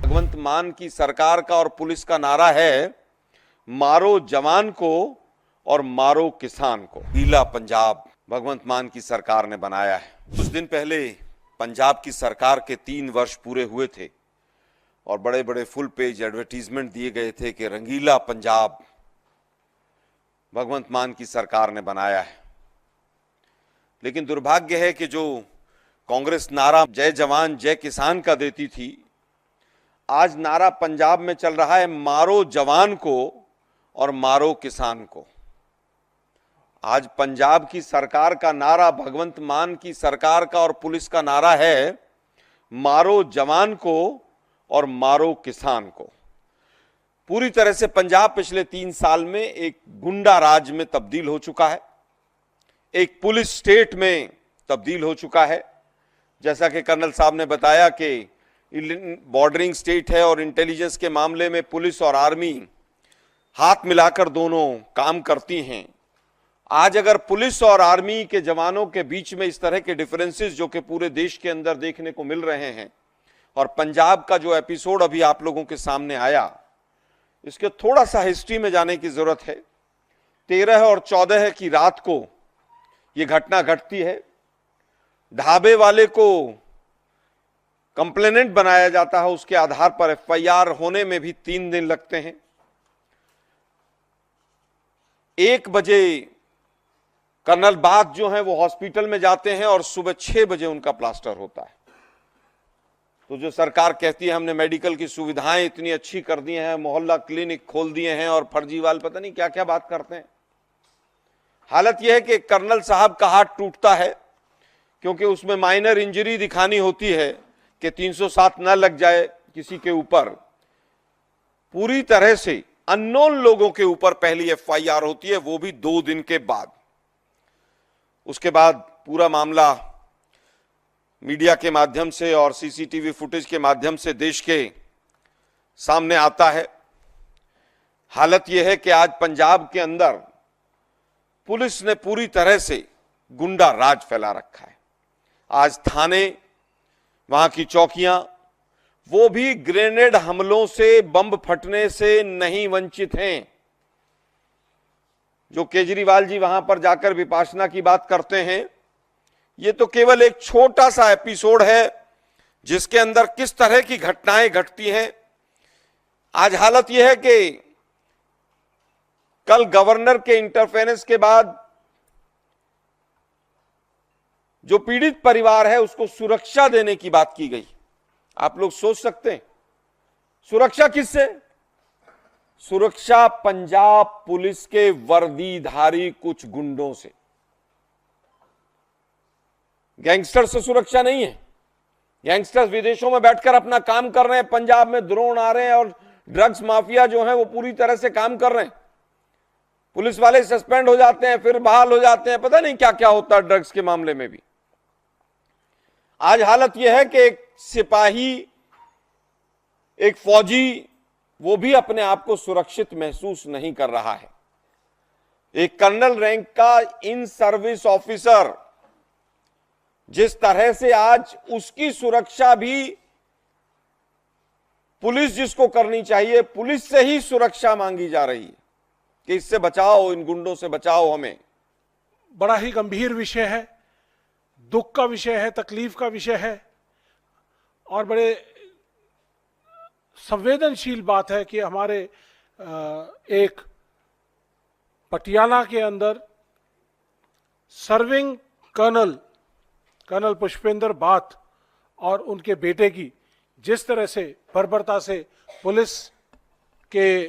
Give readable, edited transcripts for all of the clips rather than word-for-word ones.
भगवंत मान की सरकार का और पुलिस का नारा है, मारो जवान को और मारो किसान को। गीला पंजाब भगवंत मान की सरकार ने बनाया है। कुछ दिन पहले पंजाब की सरकार के 3 वर्ष पूरे हुए थे और बड़े बड़े फुल पेज एडवर्टीजमेंट दिए गए थे कि रंगीला पंजाब भगवंत मान की सरकार ने बनाया है। लेकिन दुर्भाग्य है कि जो कांग्रेस नारा जय जवान जय किसान का देती थी, आज नारा पंजाब में चल रहा है, मारो जवान को और मारो किसान को। आज पंजाब की सरकार का नारा, भगवंत मान की सरकार का और पुलिस का नारा है, मारो जवान को और मारो किसान को। पूरी तरह से पंजाब पिछले 3 साल में एक गुंडा राज में तब्दील हो चुका है, एक पुलिस स्टेट में तब्दील हो चुका है। जैसा कि कर्नल साहब ने बताया कि बॉर्डरिंग स्टेट है और इंटेलिजेंस के मामले में पुलिस और आर्मी हाथ मिलाकर दोनों काम करती हैं। आज अगर पुलिस और आर्मी के जवानों के बीच में इस तरह के डिफरेंसेस जो कि पूरे देश के अंदर देखने को मिल रहे हैं, और पंजाब का जो एपिसोड अभी आप लोगों के सामने आया, इसके थोड़ा सा हिस्ट्री में जाने की जरूरत है। 13 और 14 की रात को यह घटना घटती है। ढाबे वाले को कंप्लेनेंट बनाया जाता है, उसके आधार पर एफआईआर होने में भी 3 दिन लगते हैं। 1 बजे कर्नल बाग जो है वो हॉस्पिटल में जाते हैं और सुबह 6 बजे उनका प्लास्टर होता है। तो जो सरकार कहती है हमने मेडिकल की सुविधाएं इतनी अच्छी कर दी हैं, मोहल्ला क्लिनिक खोल दिए हैं और फर्जीवाल पता नहीं क्या क्या बात करते हैं। हालत यह है कि कर्नल साहब का हाथ टूटता है क्योंकि उसमें माइनर इंजरी दिखानी होती है कि 307 न लग जाए किसी के ऊपर। पूरी तरह से अननोन लोगों के ऊपर पहली एफआईआर होती है, वो भी 2 दिन के बाद। उसके बाद पूरा मामला मीडिया के माध्यम से और सीसीटीवी फुटेज के माध्यम से देश के सामने आता है। हालत यह है कि आज पंजाब के अंदर पुलिस ने पूरी तरह से गुंडा राज फैला रखा है। आज थाने, वहां की चौकियां, वो भी ग्रेनेड हमलों से, बम फटने से नहीं वंचित हैं। जो केजरीवाल जी वहां पर जाकर विपासना की बात करते हैं, ये तो केवल एक छोटा सा एपिसोड है जिसके अंदर किस तरह की घटनाएं घटती हैं। आज हालत यह है कि कल गवर्नर के इंटरफेरेंस के बाद जो पीड़ित परिवार है उसको सुरक्षा देने की बात की गई। आप लोग सोच सकते हैं सुरक्षा किससे? सुरक्षा पंजाब पुलिस के वर्दीधारी कुछ गुंडों से। गैंगस्टर से सुरक्षा नहीं है। गैंगस्टर्स विदेशों में बैठकर अपना काम कर रहे हैं, पंजाब में ड्रोन आ रहे हैं और ड्रग्स माफिया जो है वो पूरी तरह से काम कर रहे हैं। पुलिस वाले सस्पेंड हो जाते हैं, फिर बहाल हो जाते हैं, पता नहीं क्या क्या होता है ड्रग्स के मामले में भी। आज हालत यह है कि एक सिपाही, एक फौजी, वो भी अपने आप को सुरक्षित महसूस नहीं कर रहा है। एक कर्नल रैंक का इन सर्विस ऑफिसर, जिस तरह से आज उसकी सुरक्षा भी पुलिस जिसको करनी चाहिए, पुलिस से ही सुरक्षा मांगी जा रही है कि इससे बचाओ, इन गुंडों से बचाओ हमें। बड़ा ही गंभीर विषय है, दुख का विषय है, तकलीफ का विषय है और बड़े संवेदनशील बात है कि हमारे एक पटियाला के अंदर सर्विंग कर्नल पुष्पेंद्र बाथ और उनके बेटे की जिस तरह से बर्बरता से पुलिस के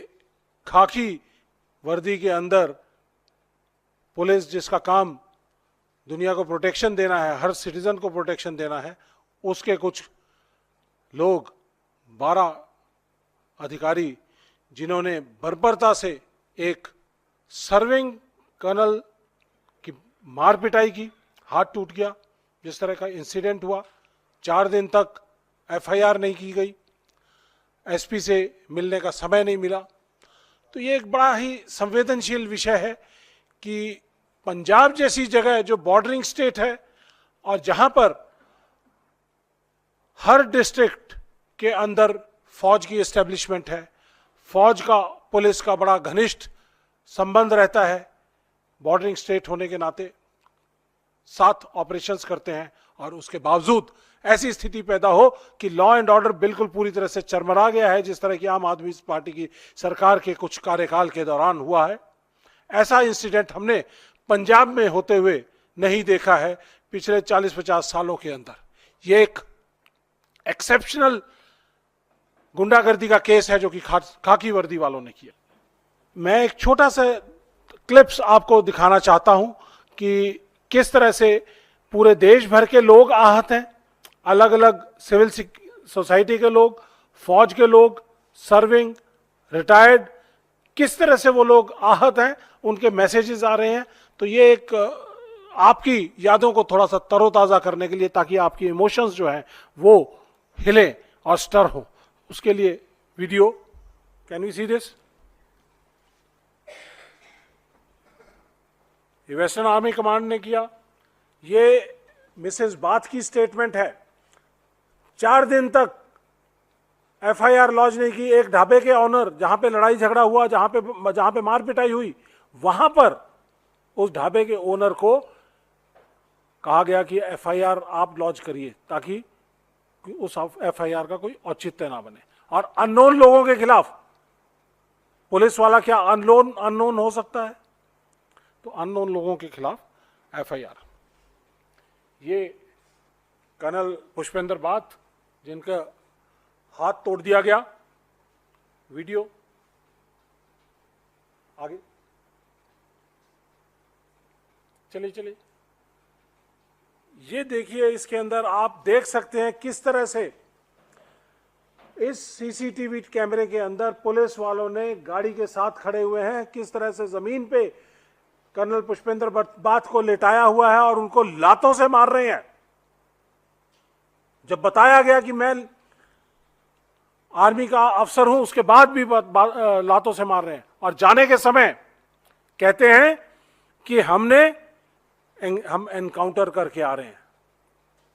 खाकी वर्दी के अंदर, पुलिस जिसका काम दुनिया को प्रोटेक्शन देना है, हर सिटीजन को प्रोटेक्शन देना है, उसके कुछ लोग 12 अधिकारी जिन्होंने बर्बरता से एक सर्विंग कर्नल की मार पिटाई की, हाथ टूट गया, जिस तरह का इंसिडेंट हुआ। 4 दिन तक एफआईआर नहीं की गई, एसपी से मिलने का समय नहीं मिला। तो ये एक बड़ा ही संवेदनशील विषय है कि पंजाब जैसी जगह जो बॉर्डरिंग स्टेट है और जहां पर हर डिस्ट्रिक्ट के अंदर फौज की एस्टेब्लिशमेंट है, फौज का पुलिस का बड़ा घनिष्ठ संबंध रहता है, बॉर्डरिंग स्टेट होने के नाते साथ ऑपरेशंस करते हैं, और उसके बावजूद ऐसी स्थिति पैदा हो कि लॉ एंड ऑर्डर बिल्कुल पूरी तरह से चरमरा गया है, जिस तरह की आम आदमी पार्टी की सरकार के कुछ कार्यकाल के दौरान हुआ है। ऐसा इंसिडेंट हमने पंजाब में होते हुए नहीं देखा है पिछले 40-50 सालों के अंदर। ये एक एक्सेप्शनल गुंडागर्दी का केस है जो कि खाकी वर्दी वालों ने किया। मैं एक छोटा सा क्लिप्स आपको दिखाना चाहता हूं कि किस तरह से पूरे देश भर के लोग आहत हैं, अलग अलग सिविल सोसाइटी के लोग, फौज के लोग, सर्विंग, रिटायर्ड, किस तरह से वो लोग आहत हैं, उनके मैसेजेस आ रहे हैं। तो ये एक आपकी यादों को थोड़ा सा तरोताजा करने के लिए, ताकि आपकी इमोशंस जो हैं वो हिले और स्टर हो, उसके लिए video. Can we see this? ये वेस्टर्न आर्मी कमांड ने किया। ये मिसेस बाथ की स्टेटमेंट है। 4 दिन तक एफआईआर लॉन्च नहीं की। एक ढाबे के ऑनर, जहां पे लड़ाई झगड़ा हुआ, जहां पे मार पिटाई हुई, वहां पर उस ढाबे के ओनर को कहा गया कि एफआईआर आप लॉन्च करिए, ताकि उस एफआईआर का कोई औचित्य ना बने। और अननोन लोगों के खिलाफ पुलिस वाला क्या अननोन हो सकता है? तो अननोन लोगों के खिलाफ एफआईआर। ये कर्नल पुष्पेंद्र बाथ, जिनका हाथ तोड़ दिया गया। वीडियो आगे चलिए। ये देखिए, इसके अंदर आप देख सकते हैं किस तरह से इस सीसीटीवी कैमरे के अंदर पुलिस वालों ने गाड़ी के साथ खड़े हुए हैं, किस तरह से जमीन पे कर्नल पुष्पेंद्र बाथ को लेटाया हुआ है और उनको लातों से मार रहे हैं। जब बताया गया कि मैं आर्मी का अफसर हूं, उसके बाद भी लातों से मार रहे हैं। और जाने के समय कहते हैं कि हम एनकाउंटर करके आ रहे हैं,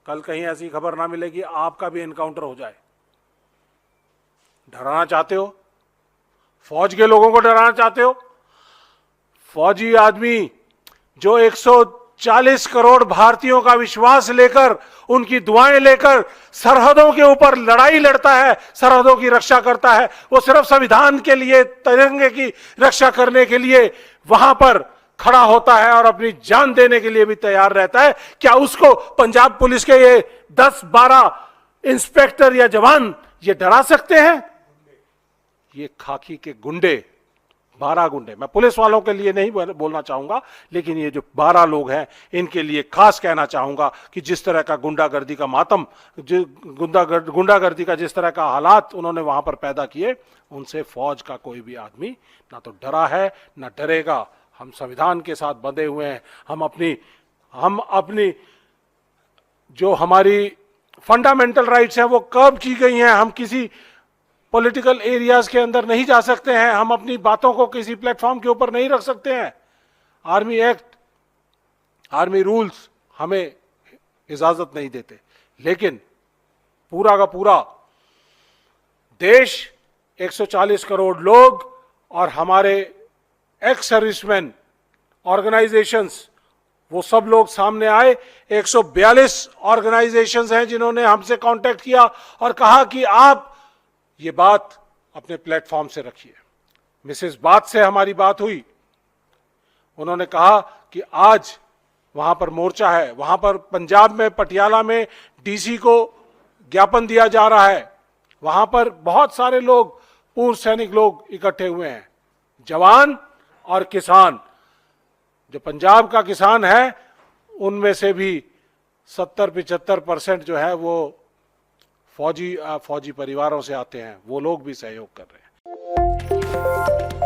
कल कहीं ऐसी खबर ना मिले कि आपका भी एनकाउंटर हो जाए। डराना चाहते हो? फौज के लोगों को डराना चाहते हो? फौजी आदमी जो 140 करोड़ भारतीयों का विश्वास लेकर, उनकी दुआएं लेकर सरहदों के ऊपर लड़ाई लड़ता है, सरहदों की रक्षा करता है, वो सिर्फ संविधान के लिए, तिरंगे की रक्षा करने के लिए वहां पर खड़ा होता है और अपनी जान देने के लिए भी तैयार रहता है। क्या उसको पंजाब पुलिस के ये 10-12 इंस्पेक्टर या जवान ये डरा सकते हैं? ये खाकी के गुंडे, 12 गुंडे, मैं पुलिस वालों के लिए नहीं बोलना चाहूंगा, लेकिन ये जो 12 लोग हैं, इनके लिए खास कहना चाहूंगा कि जिस तरह का गुंडागर्दी का मातम, गुंडागर्दी का जिस तरह का हालात उन्होंने वहां पर पैदा किए, उनसे फौज का कोई भी आदमी ना तो डरा है ना डरेगा। हम संविधान के साथ बंधे हुए हैं। हम अपनी जो हमारी फंडामेंटल राइट्स हैं वो कर्ब की गई हैं। हम किसी पॉलिटिकल एरियाज के अंदर नहीं जा सकते हैं, हम अपनी बातों को किसी प्लेटफॉर्म के ऊपर नहीं रख सकते हैं। आर्मी एक्ट, आर्मी रूल्स हमें इजाजत नहीं देते। लेकिन पूरा का पूरा देश, 140 करोड़ लोग और हमारे एक्स सर्विसमैन ऑर्गेनाइजेशंस, वो सब लोग सामने आए। 142 ऑर्गेनाइजेशंस हैं जिन्होंने हमसे कांटेक्ट किया और कहा कि आप ये बात अपने प्लेटफॉर्म से रखिए। मिसेस बाथ से हमारी बात हुई, उन्होंने कहा कि आज वहां पर मोर्चा है, वहां पर पंजाब में पटियाला में डीसी को ज्ञापन दिया जा रहा है, वहां पर बहुत सारे लोग, पूर्व सैनिक लोग इकट्ठे हुए हैं, जवान और किसान। जो पंजाब का किसान है उनमें से भी 70-75% जो है वो फौजी परिवारों से आते हैं, वो लोग भी सहयोग कर रहे हैं।